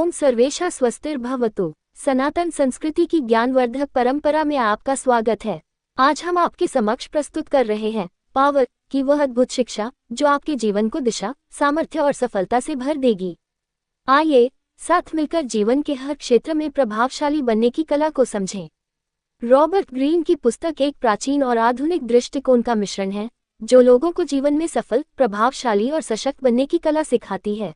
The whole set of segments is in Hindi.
ओम सर्वेशा स्वस्तिर्भवतु। सनातन संस्कृति की ज्ञानवर्धक परंपरा में आपका स्वागत है। आज हम आपके समक्ष प्रस्तुत कर रहे हैं पावर की वह अद्भुत शिक्षा जो आपके जीवन को दिशा, सामर्थ्य और सफलता से भर देगी। आइए साथ मिलकर जीवन के हर क्षेत्र में प्रभावशाली बनने की कला को समझें। रॉबर्ट ग्रीन की पुस्तक एक प्राचीन और आधुनिक दृष्टिकोण का मिश्रण है जो लोगों को जीवन में सफल, प्रभावशाली और सशक्त बनने की कला सिखाती है।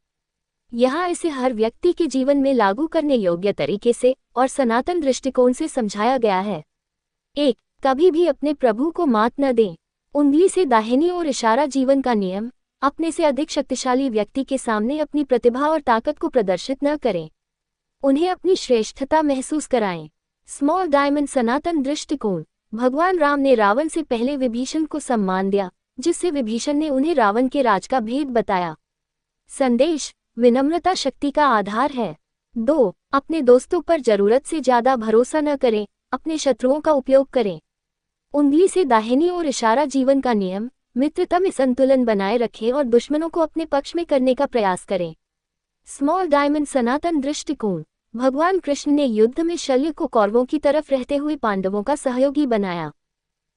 यहाँ इसे हर व्यक्ति के जीवन में लागू करने योग्य तरीके से और सनातन दृष्टिकोण से समझाया गया है। 1. कभी भी अपने प्रभु को मात न दें। उंगली से दाहिनी ओर इशारा जीवन का नियम। अपने से अधिक शक्तिशाली व्यक्ति के सामने अपनी प्रतिभा और ताकत को प्रदर्शित न करें। उन्हें अपनी श्रेष्ठता महसूस कराएं। स्मॉल डायमंड सनातन दृष्टिकोण। भगवान राम ने रावण से पहले विभीषण को सम्मान दिया, जिससे विभीषण ने उन्हें रावण के राज का भेद बताया। संदेश: विनम्रता शक्ति का आधार है। 2. अपने दोस्तों पर जरूरत से ज्यादा भरोसा न करें, अपने शत्रुओं का उपयोग करें। उंगली से दाहिनी ओर इशारा जीवन का नियम। मित्रता में संतुलन बनाए रखें और दुश्मनों को अपने पक्ष में करने का प्रयास करें। स्मॉल डायमंड सनातन दृष्टिकोण। भगवान कृष्ण ने युद्ध में शल्य को कौरवों की तरफ रहते हुए पांडवों का सहयोगी बनाया।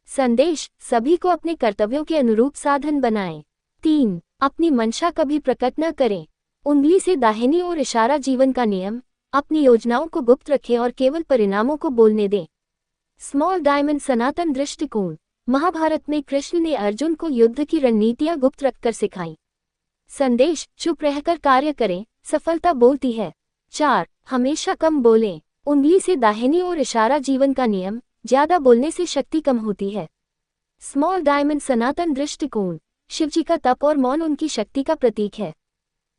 संदेश: सभी को अपने कर्तव्यों के अनुरूप साधन बनाएं। 3. अपनी मंशा कभी प्रकट न करें। उंगली से दाहिनी ओर इशारा जीवन का नियम। अपनी योजनाओं को गुप्त रखें और केवल परिणामों को बोलने दें। स्मॉल डायमंड सनातन दृष्टिकोण। महाभारत में कृष्ण ने अर्जुन को युद्ध की रणनीतियां गुप्त रखकर सिखाई। संदेश: चुप रहकर कार्य करें, सफलता बोलती है। 4. हमेशा कम बोलें। उंगली से दाहिनी ओर इशारा जीवन का नियम। ज्यादा बोलने से शक्ति कम होती है। स्मॉल डायमंड सनातन दृष्टिकोण। शिवजी का तप और मौन उनकी शक्ति का प्रतीक है।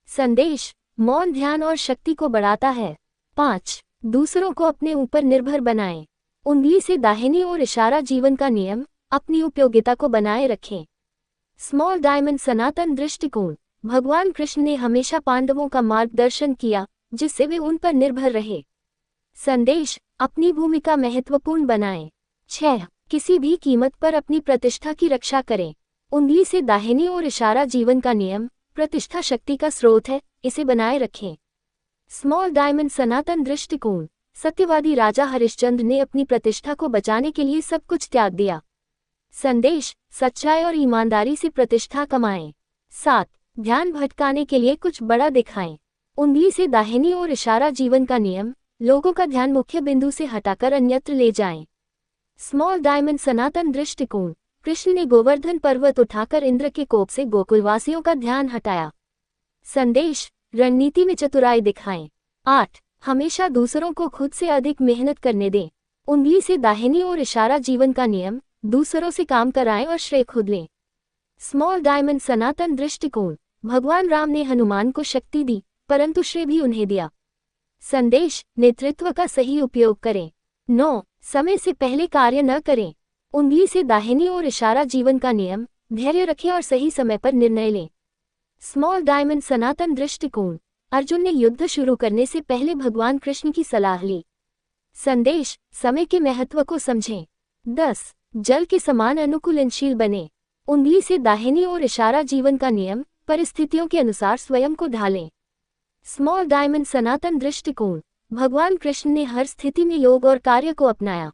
संदेश: मौन ध्यान और शक्ति को बढ़ाता है। 5. दूसरों को अपने ऊपर निर्भर बनाएं। उंगली से दाहिनी ओर इशारा जीवन का नियम। अपनी उपयोगिता को बनाए रखें। स्मॉल डायमंड सनातन दृष्टिकोण। भगवान कृष्ण ने हमेशा पांडवों का मार्गदर्शन किया, जिससे वे उन पर निर्भर रहे। संदेश: अपनी भूमिका महत्वपूर्ण बनाएं। 6. किसी भी कीमत पर अपनी प्रतिष्ठा की रक्षा करें। उंगली से दाहिनी ओर इशारा जीवन का नियम। प्रतिष्ठा शक्ति का स्रोत है, इसे बनाए रखें। स्मॉल डायमंड सनातन दृष्टिकोण। सत्यवादी राजा हरिश्चंद्र ने अपनी प्रतिष्ठा को बचाने के लिए सब कुछ त्याग दिया। संदेश: सच्चाई और ईमानदारी से प्रतिष्ठा कमाएं। 7. ध्यान भटकाने के लिए कुछ बड़ा दिखाएं। उंगली से दाहिनी ओर इशारा जीवन का नियम। लोगों का ध्यान मुख्य बिंदु से हटाकर अन्यत्र ले जाएं। स्मॉल डायमंड सनातन दृष्टिकोण। कृष्ण ने गोवर्धन पर्वत उठाकर इंद्र के कोप से गोकुलवासियों का ध्यान हटाया। संदेश: रणनीति में चतुराई दिखाएं। 8. हमेशा दूसरों को खुद से अधिक मेहनत करने दें। उंगली से दाहिनी ओर इशारा जीवन का नियम। दूसरों से काम कराएं और श्रेय खुद लें। स्मॉल डायमंड सनातन दृष्टिकोण। भगवान राम ने हनुमान को शक्ति दी, परंतु श्रेय भी उन्हें दिया। संदेश: नेतृत्व का सही उपयोग करें। 9. समय से पहले कार्य न करें। उंगली से दाहिनी ओर इशारा जीवन का नियम। धैर्य रखें और सही समय पर निर्णय लें। स्मॉल डायमंड सनातन दृष्टिकोण। अर्जुन ने युद्ध शुरू करने से पहले भगवान कृष्ण की सलाह ली। संदेश: समय के महत्व को समझें। 10. जल के समान अनुकूलनशील बने। उंगली से दाहिनी ओर इशारा जीवन का नियम। परिस्थितियों के अनुसार स्वयं को ढालें। स्मॉल डायमंड सनातन दृष्टिकोण। भगवान कृष्ण ने हर स्थिति में योग और कार्य को अपनाया।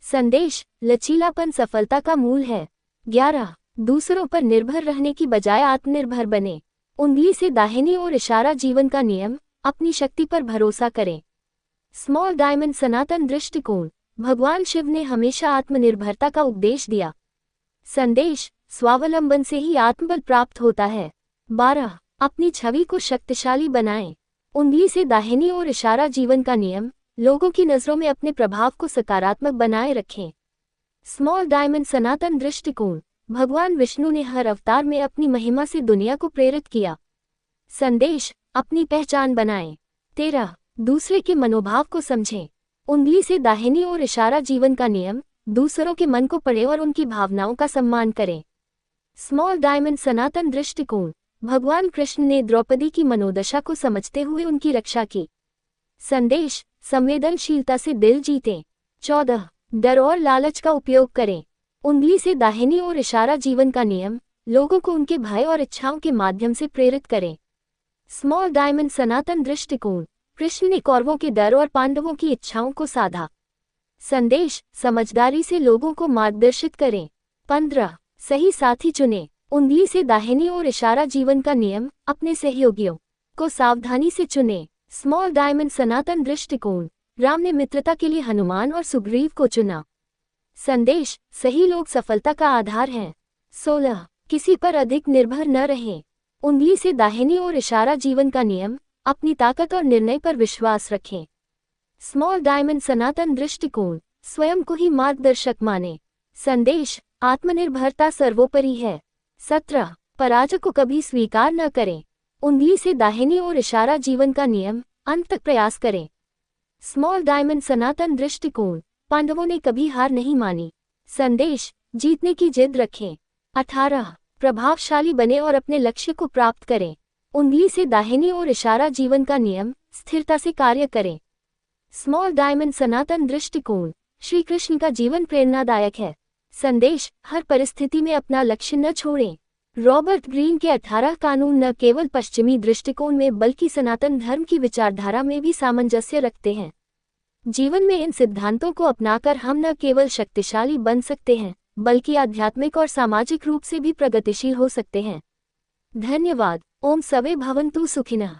संदेश: लचीलापन सफलता का मूल है। 11. दूसरों पर निर्भर रहने की बजाय आत्मनिर्भर बने। उंगली से दाहिनी ओर इशारा जीवन का नियम। अपनी शक्ति पर भरोसा करें। स्मॉल डायमंड सनातन दृष्टिकोण। भगवान शिव ने हमेशा आत्मनिर्भरता का उपदेश दिया। संदेश: स्वावलंबन से ही आत्मबल प्राप्त होता है। 12. अपनी छवि को शक्तिशाली बनाएं। उंगली से दाहिनी ओर इशारा जीवन का नियम। लोगों की नजरों में अपने प्रभाव को सकारात्मक बनाए रखें। स्मॉल डायमंड सनातन दृष्टिकोण। भगवान विष्णु ने हर अवतार में अपनी महिमा से दुनिया को प्रेरित किया। संदेश: अपनी पहचान बनाएं। 13. दूसरे के मनोभाव को समझें। उंगली से दाहिनी ओर इशारा जीवन का नियम। दूसरों के मन को पढ़ें और उनकी भावनाओं का सम्मान करें। स्मॉल डायमंड सनातन दृष्टिकोण। भगवान कृष्ण ने द्रौपदी की मनोदशा को समझते हुए उनकी रक्षा की। संदेश: संवेदनशीलता से दिल जीतें। 14. डर और लालच का उपयोग करें। उंगली से दाहिनी ओर इशारा जीवन का नियम। लोगों को उनके भय और इच्छाओं के माध्यम से प्रेरित करें। स्मॉल डायमंड सनातन दृष्टिकोण। कृष्ण ने कौरवों के डर और पांडवों की इच्छाओं को साधा। संदेश, समझदारी से लोगों को मार्गदर्शित करें। 15, सही साथी चुनें। उंगली से दाहिनी ओर इशारा जीवन का नियम, अपने सहयोगियों को सावधानी से चुनें। स्मॉल डायमंड सनातन दृष्टिकोण, राम ने मित्रता के लिए हनुमान और सुग्रीव को चुना। संदेश, सही लोग सफलता का आधार हैं। 16, किसी पर अधिक निर्भर न रहें। उंगली से दाहिनी ओर इशारा जीवन का नियम, अपनी ताकत और निर्णय पर विश्वास रखें। स्मॉल डायमंड सनातन दृष्टिकोण, स्वयं को ही मार्गदर्शक माने। संदेश, आत्मनिर्भरता सर्वोपरि है। 17, पराजय को कभी स्वीकार न करें। उंगली से दाहिनी ओर इशारा जीवन का नियम, अंत तक प्रयास करें। स्मॉल डायमंड सनातन दृष्टिकोण, पांडवों ने कभी हार नहीं मानी। संदेश, जीतने की जिद रखें। 18, प्रभावशाली बने और अपने लक्ष्य को प्राप्त करें। उंगली से दाहिनी ओर इशारा जीवन का नियम, स्थिरता से कार्य करें। स्मॉल डायमंड सनातन दृष्टिकोण, श्री कृष्ण का जीवन प्रेरणादायक है। संदेश, हर परिस्थिति में अपना लक्ष्य न छोड़ें। रॉबर्ट ग्रीन के 18 कानून न केवल पश्चिमी दृष्टिकोण में बल्कि सनातन धर्म की विचारधारा में भी सामंजस्य रखते हैं। जीवन में इन सिद्धांतों को अपनाकर हम न केवल शक्तिशाली बन सकते हैं बल्कि आध्यात्मिक और सामाजिक रूप से भी प्रगतिशील हो सकते हैं। धन्यवाद। ओम सवे भवन्तु सुखिनः।